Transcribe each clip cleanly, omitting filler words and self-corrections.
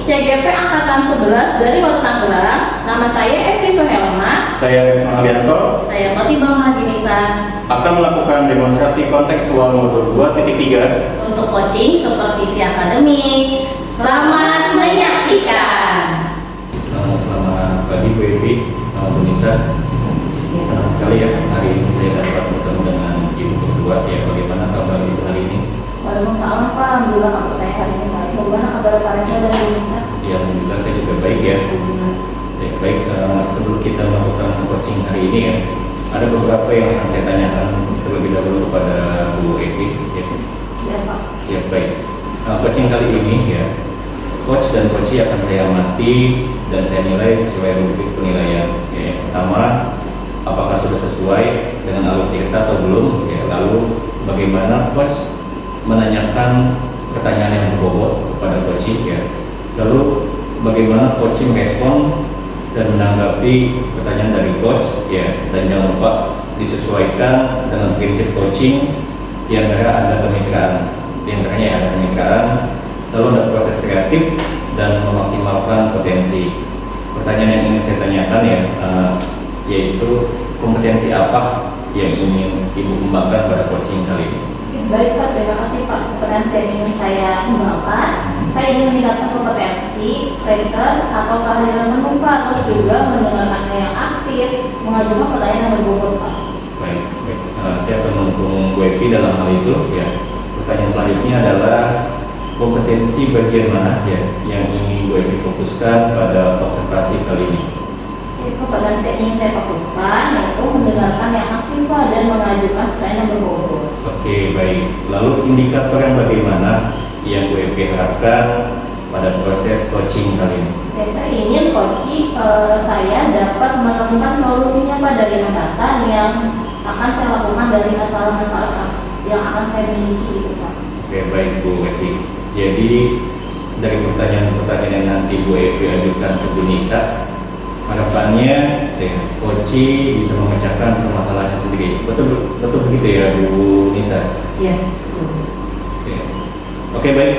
CGP Angkatan 11 dari Kota Tangerang. Nama saya Evi Suhelma. Saya Mangalianto. Saya Motibang Hadinisa. Akan melakukan demonstrasi kontekstual modul 2.3 untuk coaching supervisi akademik. Selamat menyaksikan. Selamat pagi Bu Evi, Bu Nisa. Senang sekali ya hari ini saya dapat bertemu dengan Ibu berdua. Ya, bagaimana kabar Ibu hari ini? Waalaikumsalam Pak, alhamdulillah kabar saya hari ini baik. Bagaimana kabar Pak Reno dan Bu Nisa? Ya, alhamdulillah saya juga baik ya. Ya, baik, sebelum kita melakukan coaching hari ini ya, ada beberapa yang akan saya tanyakan terlebih dahulu kepada Bu Evi. Ya. Siapa? Siap, baik. Coaching kali ini ya, coach dan coachee akan saya amati dan saya nilai sesuai rubrik penilaian. Ya, yang pertama, apakah sudah sesuai dengan alur dikta atau belum? Ya, lalu bagaimana coach menanyakan pertanyaan yang berbobot kepada coachee? Ya, lalu bagaimana coachee merespon dan menanggapi pertanyaan dari coach? Ya, dan jangan lupa disesuaikan dengan prinsip coaching yang ada kemitraan. Di antaranya ada kemitraan, lalu ada proses kreatif dan memaksimalkan potensi. Pertanyaan yang ingin saya tanyakan ya, yaitu kompetensi apa yang ingin Ibu kembangkan pada coaching kali ini? Baik Pak, terima kasih Pak. Kompetensi yang ingin saya kembangkan, saya ingin meningkatkan kompetensi, pressure atau kehadiran penumpang, terus juga mendengarkan yang aktif, mengajukan pertanyaan yang berbobot Pak. Baik, baik. Saya akan mendukung Bu Evi dalam hal itu ya. Pertanyaan selanjutnya adalah kompetensi bagian mana ya yang ingin Bu Evi fokuskan pada observasi kali ini? Kompetensi yang ingin saya fokuskan yaitu mendengarkan yang aktif Pak, dan mengajukan pertanyaan yang berbobot. Oke, baik. Lalu indikator yang bagaimana yang Bu Evi harapkan pada proses coaching kali ini? Oke, saya ingin coaching saya dapat menemukan solusinya Pak dari hambatan yang akan saya lakukan dari masalah-masalah yang akan saya miliki gitu Pak. Oke, baik Bu Evi. Jadi dari pertanyaan-pertanyaan yang nanti Bu Evi ajukan ke Bu Nisa, harapannya coaching bisa memecahkan permasalahannya sendiri. Betul begitu ya Bu Nisa? Iya, betul. Oke, baik.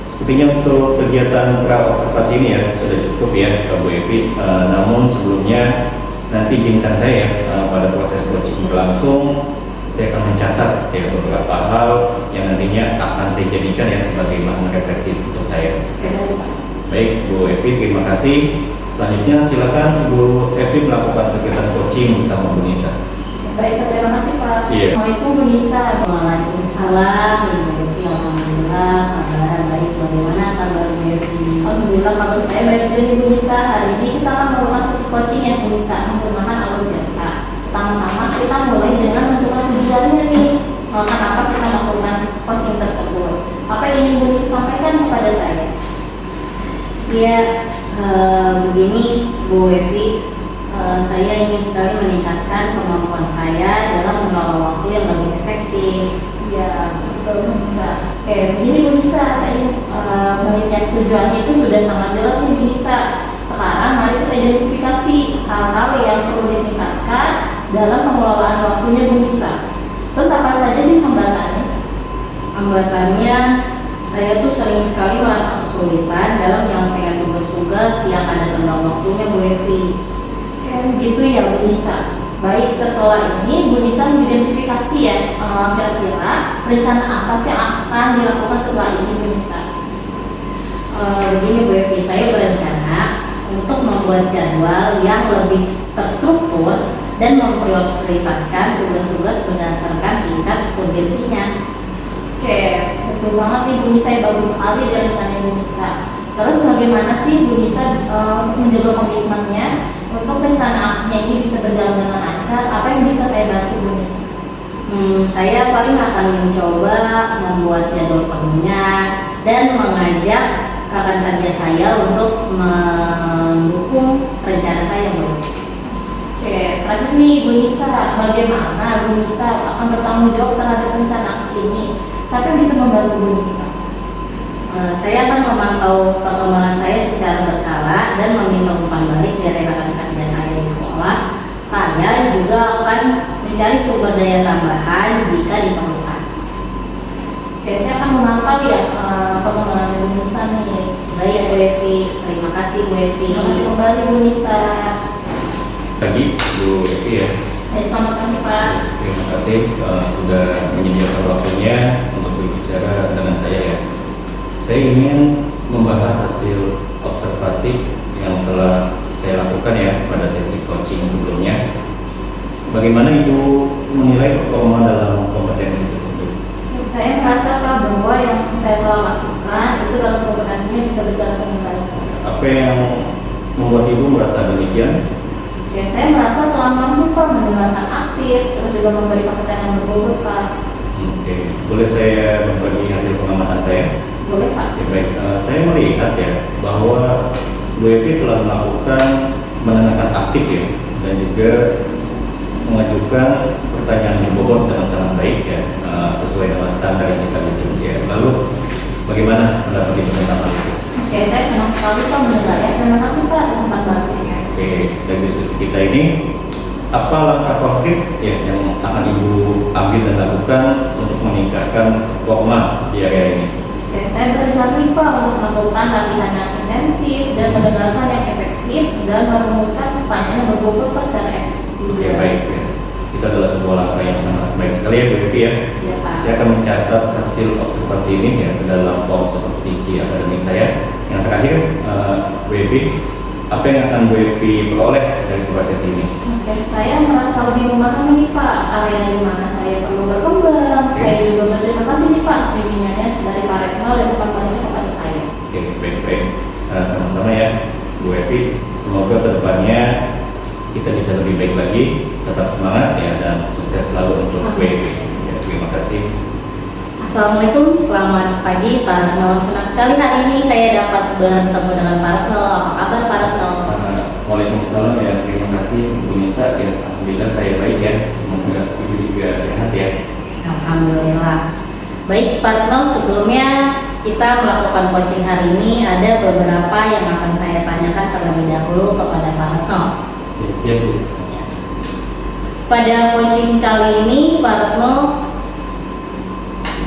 Sepertinya untuk kegiatan pra observasi ini ya sudah cukup ya Bu Evi. Namun sebelumnya nanti izinkan saya pada proses coaching berlangsung, saya akan mencatat ya beberapa hal yang nantinya akan saya jadikan ya sebagai bahan refleksi untuk saya. Baik Bu Evi, terima kasih. Selanjutnya silakan Bu Evi melakukan kegiatan coaching bersama Bu Nisa. Baik, terima kasih Pak. Iya. Assalamualaikum Bu Nisa. Waalaikumsalam Ibu Evi. Alhamdulillah kabar baik. Bagaimana kabar Bu Evi? Alhamdulillah kabar saya baik dari Bu Nisa. Hari ini kita akan melakukan sesi coaching ya Bu Nisa menggunakan alur data. Pertama-tama kita mulai dengan menentukan tujuannya nih. Kenapa kita melakukan coaching tersebut? Apa yang ingin Bu Nisa sampaikan kepada saya? Ya, begini Bu Evi, saya ingin sekali meningkatkan kemampuan saya dalam mengelola waktu yang lebih efektif. Ya, betul Bu Nisa. Oke, begini Bu Nisa, saya melihat tujuannya itu sudah sangat jelas nih Bu Nisa. Sekarang mari kita identifikasi hal-hal yang perlu ditingkatkan dalam pengelolaan waktunya Bu Nisa. Terus apa saja sih hambatannya? Hambatannya, saya tuh sering sekali merasa kesulitan dalam menyelesaikan tugas-tugas yang ada tentang waktunya Bu Evi. Gitu ya Bu Nisa. Baik, setelah ini Bu Nisa mengidentifikasi ya kira-kira rencana apa sih yang akan dilakukan setelah ini Bu Nisa? Begini Bu Evi, saya berencana untuk membuat jadwal yang lebih terstruktur dan memprioritaskan tugas-tugas berdasarkan tingkat urgensinya. Oke, betul banget nih Bu Nisa, bagus sekali dari rencana Bu Nisa. Terus bagaimana sih Bu Nisa untuk menjaga komitmennya untuk rencana aksinya ini bisa berjalan dengan lancar? Apa yang bisa saya bantu Bu Nisa? Saya paling akan mencoba membuat jadwal penuhnya dan mengajak rekan kerja saya untuk mendukung rencana saya Bu. Oke, terakhir nih Bu Nisa, bagaimana Bu Nisa akan bertanggung jawab terhadap rencana aksi ini? Siapa yang bisa membantu Bu Nisa? Saya akan memantau perkembangan saya secara berkala dan meminta umpan balik dari rekan kerja saya di sekolah. Saya juga akan mencari sumber daya tambahan jika diperlukan. Oke, saya akan memantau ya perkembangan Bu Nisa nih. Baik Bu Evi, terima kasih Bu Evi. Terima kasih kembali Bu Nisa. Pagi Bu Evi ya. Selamat pagi Pak. Terima kasih sudah menyediakan waktunya untuk berbicara dengan saya ya. Saya ingin membahas hasil observasi yang telah saya lakukan ya pada sesi coaching sebelumnya. Bagaimana Ibu menilai performa dalam kompetensi tersebut? Saya merasa Pak bahwa yang saya telah lakukan itu dalam kompetensinya bisa berjalan dengan baik. Apa yang membuat Ibu merasa demikian? Ya, saya merasa telah mampu Pak mendengarkan aktif, terus juga memberi kompeten yang berbobot Pak. Oke, boleh saya berbagi hasil pengamatan saya? Boleh Pak. Ya, baik, saya melihat ya bahwa Bu Evi telah melakukan menanyakan aktif ya, dan juga mengajukan pertanyaan berbobot dengan sangat baik ya, sesuai dengan standar yang kita tuju ya. Lalu bagaimana pendapat Ibu tentang hal itu? Oke, saya senang sekali Pak mendengar ya. Terima kasih Pak atas kesempatannya. Oke, dari diskusi kita ini, apa langkah konkret ya yang akan Ibu ambil dan lakukan untuk meningkatkan performa di area ini? Oke, saya berencana Pak untuk melakukan latihan yang intensif dan mendengarkan yang efektif dan merumuskan pertanyaan yang berbobot Pak secara efektif. Oke, baik ya. Itu adalah sebuah langkah yang sangat baik sekali ya Bu Evi ya. Ya Pak. Saya akan mencatat hasil observasi ini ya ke dalam form supervisi akademik saya. Yang terakhir, Bu Evi, apa yang akan Bu Evi peroleh dari proses ini? Oke, saya merasa lebih memahami nih Pak area di mana saya perlu berkembang. Oke. Saya juga berterima kasih nih Pak bimbingannya dari Pak Retno dan Pak Bani kepada saya. Oke, baik-baik. Sama-sama ya Bu Evi. Semoga kedepannya kita bisa lebih baik lagi. Tetap semangat ya, dan sukses selalu untuk Bu Evi. Ya, terima kasih. Assalamualaikum, selamat pagi Pak Retno. Senang sekali hari ini saya dapat bertemu dengan Pak Retno. Apa kabar Pak Retno? Waalaikumsalam ya, terima kasih Bu Nisa ya. Alhamdulillah saya baik ya. Semoga Ibu juga sehat ya. Alhamdulillah. Baik Pak Retno, sebelumnya kita melakukan coaching hari ini, ada beberapa yang akan saya tanyakan terlebih dahulu kepada Pak Retno. Ya, siap Bu. Pada coaching kali ini Pak Retno,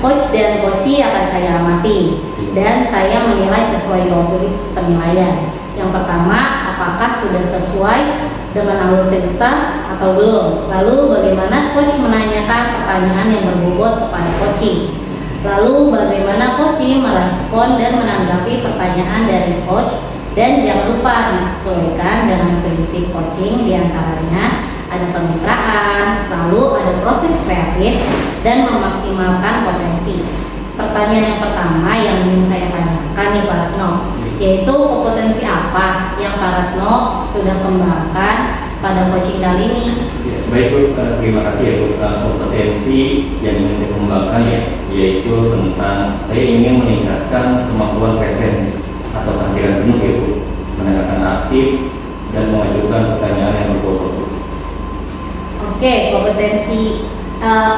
coach dan coachee akan saya amati dan saya menilai sesuai rubrik penilaian. Yang pertama, apakah sudah sesuai dengan alur cerita atau belum? Lalu bagaimana coach menanyakan pertanyaan yang berbobot kepada coachee? Lalu bagaimana coachee merespon dan menanggapi pertanyaan dari coach? Dan jangan lupa disesuaikan dengan prinsip coaching, diantaranya ada kemitraan, lalu ada proses kreatif dan memaksimalkan potensi. Pertanyaan yang pertama yang ingin saya tanyakan nih Pak Retno, yaitu kompetensi apa yang Pak Retno sudah kembangkan pada coaching kali ini? Ya, baik Bu, terima kasih ya Bu. Kompetensi yang ingin saya kembangkan ya, yaitu tentang saya ingin meningkatkan kemampuan presence atau kehadiran penuh ya Bu, menanyakan aktif dan mengajukan pertanyaan yang berbobot. Oke, kompetensi.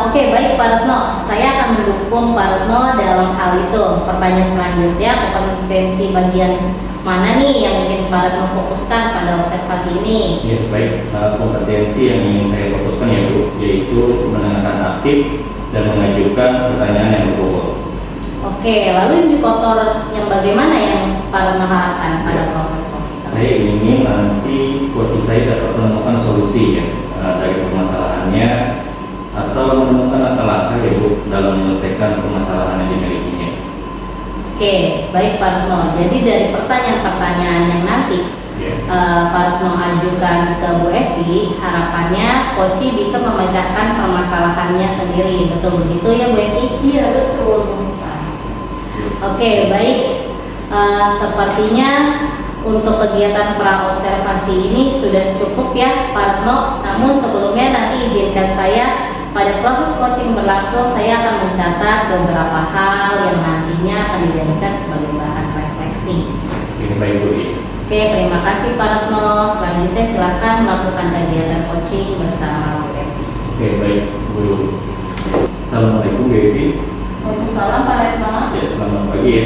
Oke, baik Pak Retno, saya akan mendukung Pak Retno dalam hal itu. Pertanyaan selanjutnya, kompetensi bagian mana nih yang mungkin Pak Retno fokuskan pada observasi ini? Ya, baik. Kompetensi yang ingin saya fokuskan ya Bu, yaitu menanyakan aktif dan mengajukan pertanyaan yang berbobot. Oke, lalu indikator yang bagaimana yang Pak Retno harapkan pada proses coaching? Saya ingin nanti coach saya dapat menemukan solusi ya dari permasalahannya, atau menemukan langkah-langkah ya Bu dalam menyelesaikan permasalahan yang dimilikinya. Oke, baik Pak Retno. Jadi dari pertanyaan-pertanyaan yang nanti Pak Retno ajukan ke Bu Evi, harapannya coachee bisa memecahkan permasalahannya sendiri. Betul begitu ya Bu Evi? Iya betul Bu Nisa. Oke, baik. Sepertinya untuk kegiatan pra-observasi ini sudah cukup ya Pak Retno. Namun sebelumnya nanti izinkan saya pada proses coaching berlangsung, saya akan mencatat beberapa hal yang nantinya akan dijadikan sebagai bahan refleksi. Baik Bu. Oke, terima kasih Pak Retno. Selanjutnya silakan melakukan kegiatan coaching bersama Bu Evi. Oke, baik Bu. Assalamualaikum Bu Evi. Waalaikumsalam Pak Retno. Ya, selamat pagi ya.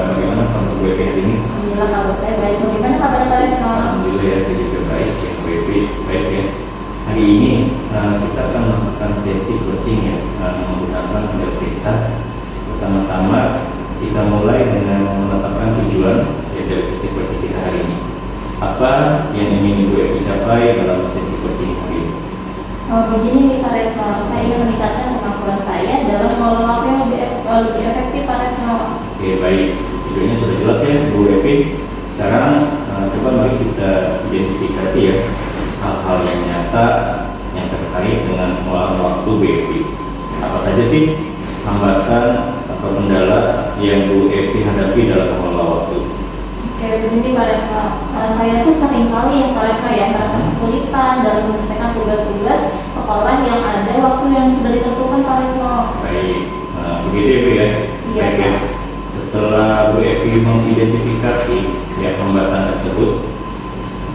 Bagaimana kabar Bu Evi hari ini? Alhamdulillah kabar saya baik. Bagaimana kabar Pak Retno? Alhamdulillah ya, saya juga baik ya Bu Evi. Baik ya. Hari ini kita akan melakukan sesi coaching ya, menggunakan model kita. Pertama-tama kita mulai dengan menetapkan tujuan apa yang ingin Ibu Evi capai dalam sesi coaching hari ini? Begini nih Pak Retno, saya ingin meningkatkan kemampuan saya dalam mengelola waktu yang lebih efektif Pak Retno. Oke, baik. Videonya sudah jelas ya Bu Evi. Sekarang coba mari kita identifikasi ya hal-hal yang nyata yang terkait dengan pengelolaan waktu Bu Evi. Apa saja sih hambatan atau kendala yang Bu Evi hadapi dalam mengelola waktu? Oke, begini Pak Retno, saya tuh sering kali ya Pak Retno ya merasa kesulitan dalam menyelesaikan tugas-tugas sekolah yang ada waktu yang sudah ditentukan Pak Retno. Baik, begitu ya Bu ya. Iya, Baik, ya. Pak. Setelah Bu Evi mengidentifikasi ya hambatan tersebut,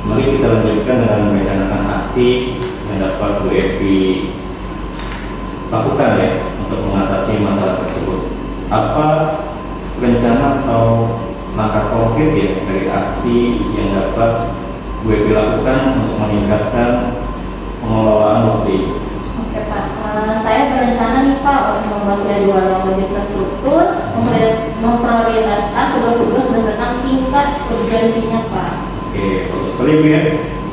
mari kita lanjutkan dengan merencanakan aksi yang dapat Bu Evi lakukan ya untuk mengatasi masalah tersebut. Apa rencana atau langkah konkret ya dari aksi yang dapat Bu Evi lakukan untuk meningkatkan pengelolaan waktu itu? Oke Pak, saya berencana nih Pak untuk membuat jadwal yang lebih terstruktur, memprioritaskan tugas-tugas berdasarkan tingkat urgensinya Pak. Oke, bagus sekali Bu ya.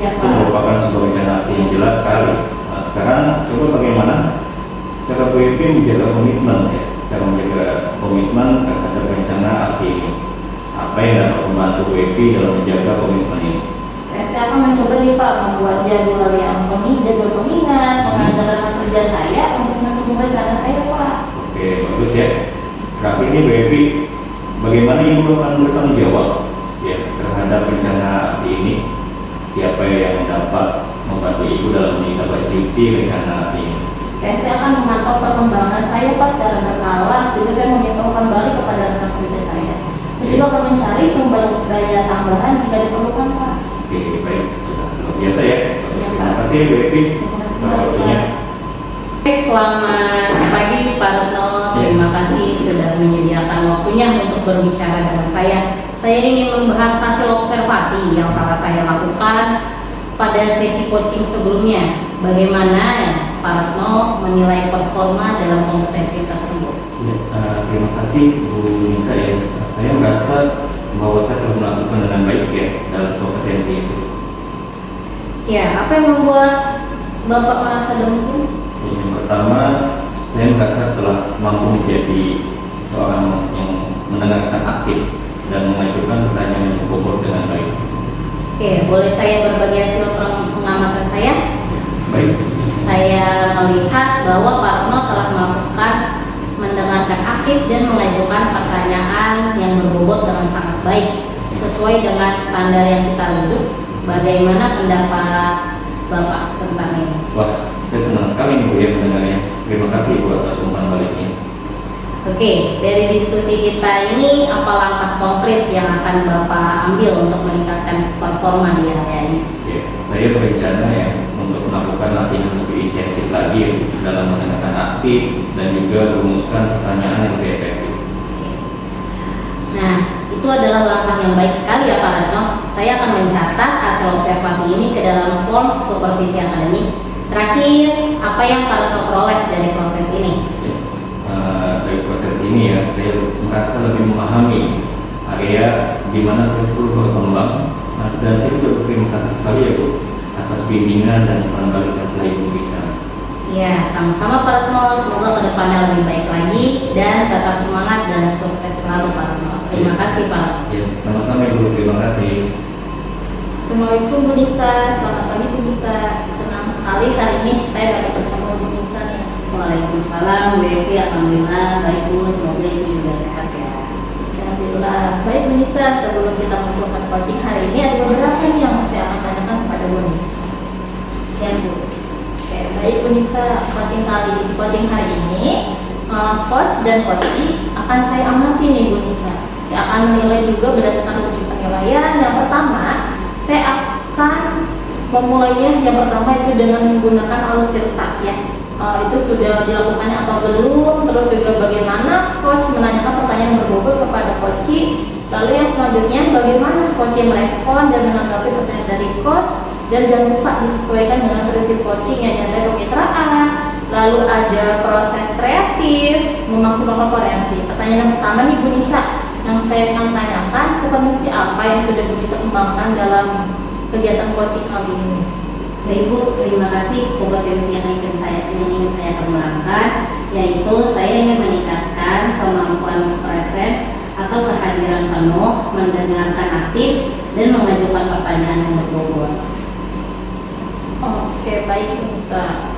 Ya Itu Pak. merupakan sebuah rencana aksi yang jelas sekali. Nah, sekarang coba bagaimana cara Bu Evi menjaga komitmen ya, cara menjaga komitmen terhadap rencana aksi ini. Apa yang dapat membantu Bu Evi dalam menjaga komitmen ini? Saya akan mencoba nih Pak membuat jadwal yang jadwal pengingat, mengajar rekan kerja saya untuk mendukung rencana saya Pak. Oke, bagus ya. Terakhir ini Bu Evi, bagaimana Ibu akan bertanggung jawab ya terhadap rencana aksi ini? Siapa yang dapat membantu Ibu dalam menindaklanjuti rencana ini? Saya akan memantau perkembangan saya Pak secara berkala, juga saya memintakan balik kepada rekan kerja saya. Saya juga akan mencari sumber daya tambahan jika diperlukan Pak. Oke, baik. Sudah luar biasa ya. Bagus. Ya, Terima Pak. kasih Bu Evi. Terima kasih Selamat banyak, waktunya. Pak. Selamat pagi Pak Retno, terima kasih sudah menyediakan waktunya untuk berbicara dengan saya. Saya ingin membahas hasil observasi yang telah saya lakukan pada sesi coaching sebelumnya. Bagaimana ya Pak Retno menilai performa dalam kompetensi tersebut? Ya, terima kasih Bu Nisa ya. Saya merasa bahwa saya telah melakukan dengan baik ya dalam kompetensi itu. Ya, apa yang membuat Bapak merasa demikian? Yang pertama, saya merasa telah mampu menjadi seorang yang mendengarkan aktif dan mengajukan pertanyaan yang bobot dengan baik. Oke, boleh saya berbagi hasil pengamatan saya? Baik. Saya melihat bahwa Pak Retno telah melakukan mendengarkan aktif dan mengajukan pertanyaan yang berbobot dengan sangat baik sesuai dengan standar yang kita rujuk. Bagaimana pendapat Bapak tentang ini? Wah, saya senang sekali nih Bu ya mendengarnya. Terima kasih Bu atas umpan baliknya. Oke, dari diskusi kita ini apa langkah konkret yang akan Bapak ambil untuk meningkatkan performa di area ini? Ya, saya berencana ya untuk melakukan latihan lebih intensif lagi dalam mendengarkan aktif dan juga merumuskan pertanyaan yang lebih efektif. Nah, itu adalah langkah yang baik sekali ya Pak Retno. Saya akan mencatat hasil observasi ini ke dalam form supervisi akademik. Terakhir, apa yang Pak Retno peroleh dari proses ini? Ya, dari proses ini ya, saya merasa lebih memahami area di mana saya perlu berkembang. Dan saya juga berterima kasih sekali ya Bu atas bimbingan dan umpan balik yang telah Ibu berikan. Ya, sama-sama Pak Retno. Semoga kedepannya lebih baik lagi dan tetap semangat dan sukses selalu Pak Retno. Terima kasih Pak. Ya, sama-sama Ibu, terima kasih. Assalamualaikum Bu Nisa, selamat pagi Bu Nisa. Senang sekali hari ini saya dapat bertemu Bu Nisa nih. Waalaikumsalam Bu Evi, alhamdulillah baik Bu, semoga Ibu juga sehat ya. Alhamdulillah. Baik Bu Nisa, sebelum kita melakukan coaching hari ini ada beberapa nih yang saya akan tanyakan kepada Bu Nisa. Siap Bu. Oke, baik Bu Nisa, coaching hari ini coach dan coachee akan saya amati nih Bu Nisa. Saya akan menilai juga berdasarkan rutin penilaian. Yang pertama, saya akan memulainya yang pertama itu dengan menggunakan alur tirta ya. Itu sudah dilakukannya atau belum, terus juga bagaimana coach menanyakan pertanyaan berbobot kepada coachee. Lalu yang selanjutnya bagaimana coachee merespon dan menanggapi pertanyaan dari coach, dan jangan lupa disesuaikan dengan prinsip coaching yang nyata kemitraan. Lalu ada proses kreatif, memaksimalkan potensi. Pertanyaan yang pertama nih Bu Nisa, yang saya akan tanyakan, kompetensi apa yang sudah Bu Nisa kembangkan dalam kegiatan coaching kali ini? Baik Bu, terima kasih. Kompetensi yang ingin saya kembangkan yaitu saya ingin meningkatkan kemampuan presence atau kehadiran penuh, mendengarkan aktif, dan mengajukan pertanyaan yang berbobot. Oke, baik Bu Nisa.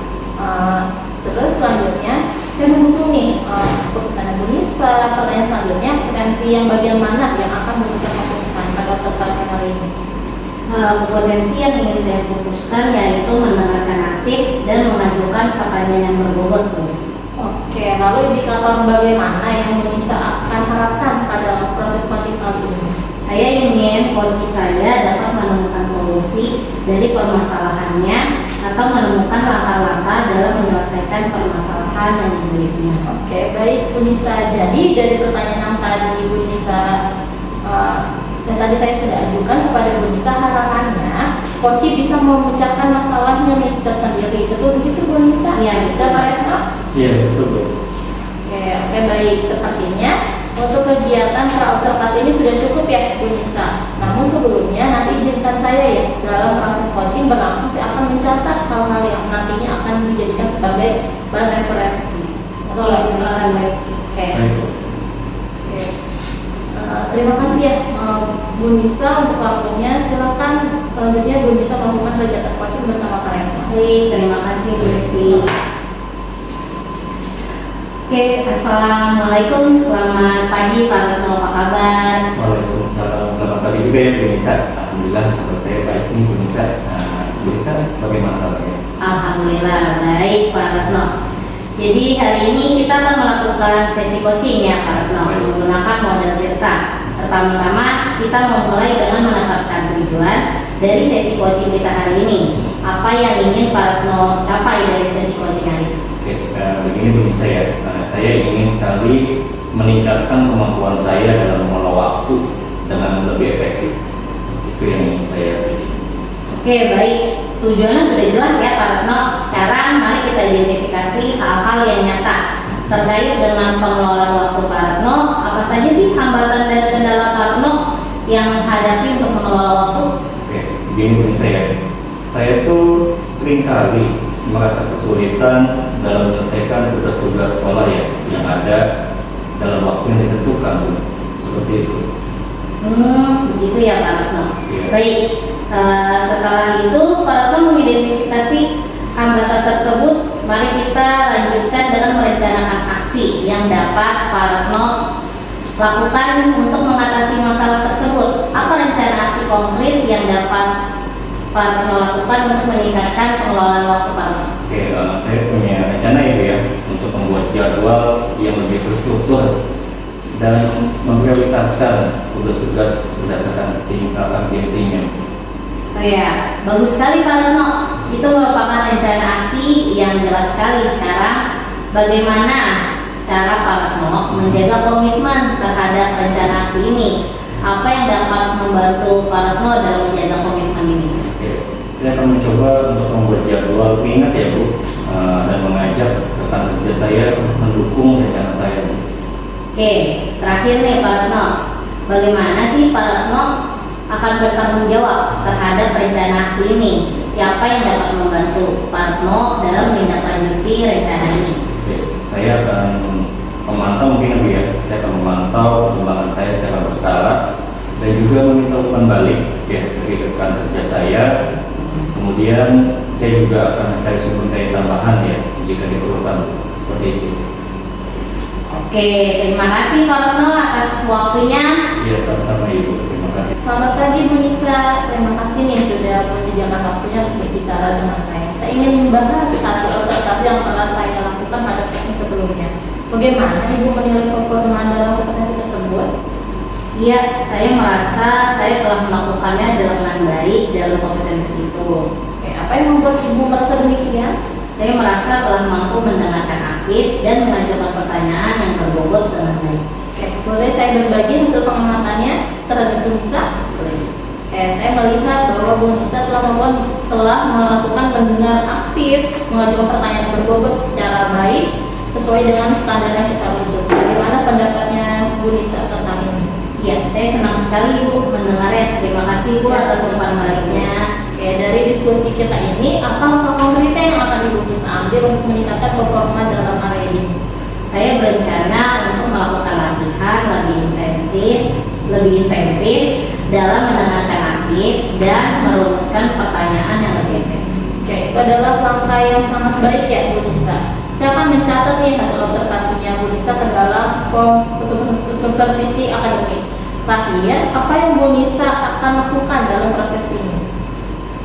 Terus selanjutnya saya mendukung nih keputusan Bu Nisa. Pertanyaan selanjutnya, potensi yang bagian mana yang akan Bu Nisa fokuskan pada observasi hari ini? Potensi yang ingin saya fokuskan yaitu mendengarkan aktif dan mengajukan pertanyaan yang berbobot Bu. Oke, lalu indikator bagaimana yang Bu Nisa akan harapkan pada proses coaching kali ini? Saya ingin coach saya dapat menemukan solusi dari permasalahannya atau menemukan langkah-langkah dalam menyelesaikan permasalahan yang dimilikinya. Oke, baik Bu Nisa. Jadi dari pertanyaan yang tadi Bu Nisa yang tadi saya sudah ajukan kepada Bu Nisa, harapannya coach bisa memecahkan masalahnya nih tersendiri. Betul begitu Bu Nisa? Iya, betul. Pak Retno? Iya, betul Bu. Oke, baik. Sepertinya untuk kegiatan praobservasi ini sudah cukup ya Bu Nisa. Namun sebelumnya nanti izinkan saya ya, dalam proses coaching berlangsung saya akan mencatat hal-hal yang nantinya akan dijadikan sebagai bahan referensi atau referensi. Oke. Baik Bu. Oke. Terima kasih ya Bu Nisa untuk waktunya. Silakan selanjutnya Bu Nisa melakukan kegiatan coaching bersama Pak Retno. Baik, terima kasih Bu Devi. Oke, assalamualaikum, selamat pagi Pak Retno, apa kabar? Waalaikumsalam, selamat pagi juga ya Bu Nisa. Alhamdulillah kabar saya baik nih Bu Nisa. Bu Nisa bagaimana kabarnya? Alhamdulillah baik Pak Retno. Jadi hari ini kita akan melakukan sesi coaching ya Pak Retno, menggunakan model Tirta. Pertama-tama kita memulai dengan menetapkan tujuan dari sesi coaching kita hari ini. Apa yang ingin Pak Retno capai dari sesi coaching hari ini? Oke, begini Bu Nisa ya. Saya ingin sekali meningkatkan kemampuan saya dalam mengelola waktu dengan lebih efektif. Itu yang ingin saya tuju. Oke, baik. Tujuannya sudah jelas ya Pak Retno. Sekarang mari kita identifikasi hal-hal yang nyata terkait dengan pengelolaan waktu Pak Retno. Apa saja sih hambatan dan kendala Pak Retno yang hadapi untuk mengelola waktu? Oke, begini Bu Nisa ya. Saya tuh seringkali merasa kesulitan dalam menyelesaikan tugas-tugas sekolah ya yang ada dalam waktu yang ditentukan Bu. Seperti itu. Begitu ya Pak Retno. Iya. Baik. Setelah itu Pak Retno mengidentifikasi hambatan tersebut. Mari kita lanjutkan dengan merencanakan aksi yang dapat Pak Retno lakukan untuk mengatasi masalah tersebut. Apa rencana aksi konkret yang dapat Pak Retno lakukan untuk meningkatkan pengelolaan waktu Pak Retno? Oke, saya punya rencana ya Bu ya untuk membuat jadwal yang lebih terstruktur dan memprioritaskan tugas-tugas berdasarkan tingkat urgensinya. Oh ya, bagus sekali Pak Retno. Itu merupakan rencana aksi yang jelas sekali. Sekarang bagaimana cara Pak Retno menjaga komitmen terhadap rencana aksi ini? Apa yang dapat membantu Pak Retno dalam menjaga komitmen ini? Oke, saya akan mencoba untuk membuat jadwal pengingat ya Bu, dan mengajak rekan kerja saya untuk mendukung rencana saya Bu. Oke, terakhir nih Pak Retno, bagaimana sih Pak Retno akan bertanggung jawab terhadap rencana aksi ini? Siapa yang dapat membantu Pak Retno dalam menindaklanjuti rencana ini? Oke, saya akan memantau mungkin Bu ya, saya akan memantau perkembangan saya secara berkala dan juga meminta umpan balik ya dari rekan kerja saya. Kemudian saya juga akan mencari sumber daya tambahan ya jika diperlukan seperti itu. Oke, terima kasih Pak Retno atas waktunya. Iya, sama-sama Ibu. Terima kasih. Selamat pagi Bu Nisa. Terima kasih nih sudah menyediakan waktunya untuk berbicara dengan saya. Saya ingin membahas hasil observasi yang telah saya lakukan pada coaching sebelumnya. Bagaimana Ibu menilai performa dalam kompetensi tersebut? Iya, saya merasa saya telah melakukannya dengan baik dalam kompetensi itu. Oke, apa yang membuat Ibu merasa demikian? Saya merasa telah mampu mendengarkan aktif dan mengajukan pertanyaan yang berbobot dengan baik. Oke, boleh saya berbagi hasil pengamatannya terhadap Bu Nisa? Boleh. Oke, saya melihat bahwa Bu Nisa telah melakukan mendengar aktif, mengajukan pertanyaan yang berbobot secara baik sesuai dengan standar yang kita rujuk. Bagaimana pendapatnya Bu Nisa tentang ini? Ya, saya senang sekali Bu mendengarnya. Terima kasih Bu atas umpan baliknya. Oke, dari diskusi kita ini, apa langkah konkretnya yang akan Ibu bisa ambil untuk meningkatkan performa dalam area ini? Saya berencana untuk melakukan latihan lebih lebih intensif dalam mendengarkan aktif dan merumuskan pertanyaan yang lebih efektif. Oke, itu adalah langkah yang sangat baik ya Bu Nisa. Saya akan mencatat nih hasil observasinya Bu Nisa ke dalam form supervisi akademik. Terakhir, apa yang Bu Nisa akan lakukan dalam proses ini?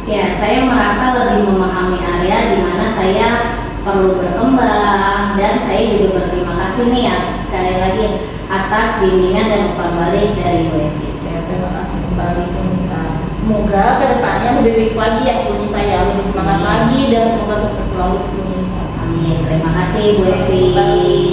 Ya, saya merasa lebih memahami area di mana saya perlu berkembang, dan saya juga berterima kasih nih ya sekali lagi atas bimbingan dan umpan balik dari Bu Evi. Ya, terima kasih kembali Bu Nisa. Semoga kedepannya lebih baik lagi ya Bu Nisa ya, lebih semangat lagi dan semoga sukses selalu Bu Nisa. Amin. Terima kasih Bu Evi. Kembali.